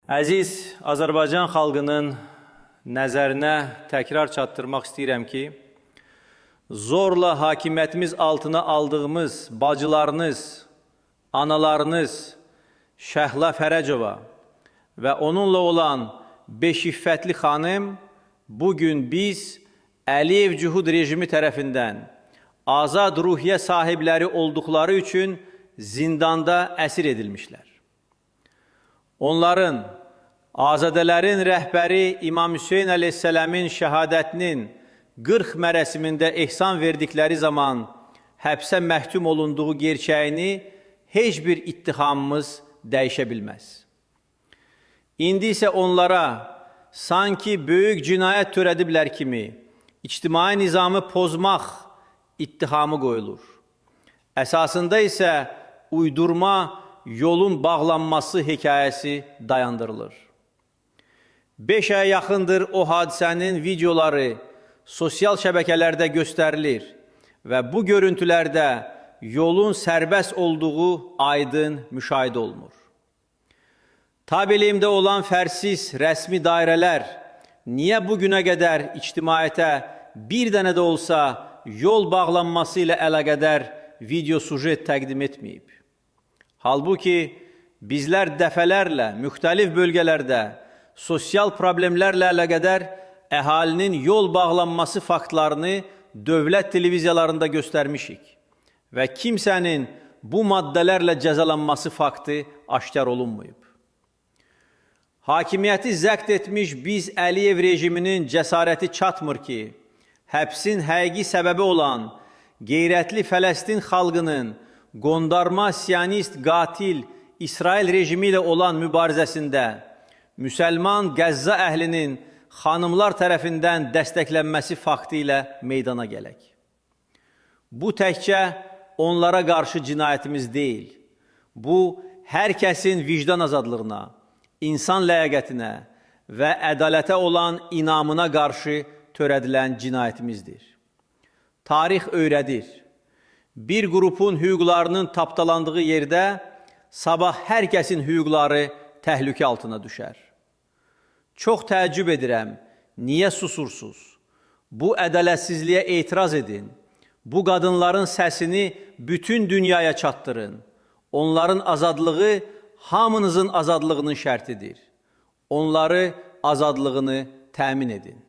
Əziz Azərbaycan xalqının nəzərinə təkrar çatdırmaq istəyirəm ki, zorla hakimiyyətimiz altına aldığımız bacılarınız, analarınız Şəhla Fərəcova və onunla olan beş iffətli xanım bugün biz Əliyev Cühud rejimi tərəfindən azad ruhiyyə sahibləri olduqları üçün zindanda əsir edilmişlər. Onların, azadələrin rəhbəri İmam Hüseyin əleyhissələmin şəhadətinin 40 mərəsimində ehsan verdikləri zaman həbsə məhkum olunduğu gerçəyini heç bir ittihamımız dəyişə bilməz. İndi isə onlara sanki böyük cinayət törədiblər kimi ictimai nizamı pozmaq ittihamı qoyulur. Əsasında isə uydurma yolun bağlanması hekayəsi dayandırılır. 5 aya yaxındır o hadisənin videoları sosial şəbəkələrdə göstərilir və bu görüntülərdə yolun sərbəst olduğu aydın müşahidə olunur. Tabeliyimdə olan fərsiz rəsmi dairələr niyə bugünə qədər ictimaiyyətə bir dənə də olsa yol bağlanması ilə əlaqədar video sujet təqdim etməyib? Halbuki bizlər dəfələrlə müxtəlif bölgələrdə sosial problemlərlə əlaqədar əhalinin yol bağlanması faktlarını dövlət televiziyalarında göstərmişik və kimsənin bu maddələrlə cəzalanması faktı aşkar olunmayıb. Hakimiyyəti zəbt etmiş biz Əliyev rejiminin cəsarəti çatmır ki, həbsin həqiqi səbəbi olan qeyrətli Fələstin xalqının qondarma siyonist qatil İsrail rejimi ilə olan mübarizəsində müsəlman Qəzza əhlinin xanımlar tərəfindən dəstəklənməsi faktı ilə meydana gələk. Bu təkcə onlara qarşı cinayətimiz deyil. Bu, hər kəsin vicdan azadlığına, insan ləyaqətinə və ədalətə olan inamına qarşı törədilən cinayətimizdir. Tarix öyrədir. Bir qrupun hüquqlarının tapdalandığı yerdə sabah hər kəsin hüquqları təhlükə altına düşər. Çox təəccüb edirəm, niyə susursuz? Bu ədalətsizliyə etiraz edin. Bu qadınların səsini bütün dünyaya çatdırın. Onların azadlığı hamınızın azadlığının şərtidir. Onları azadlığını təmin edin.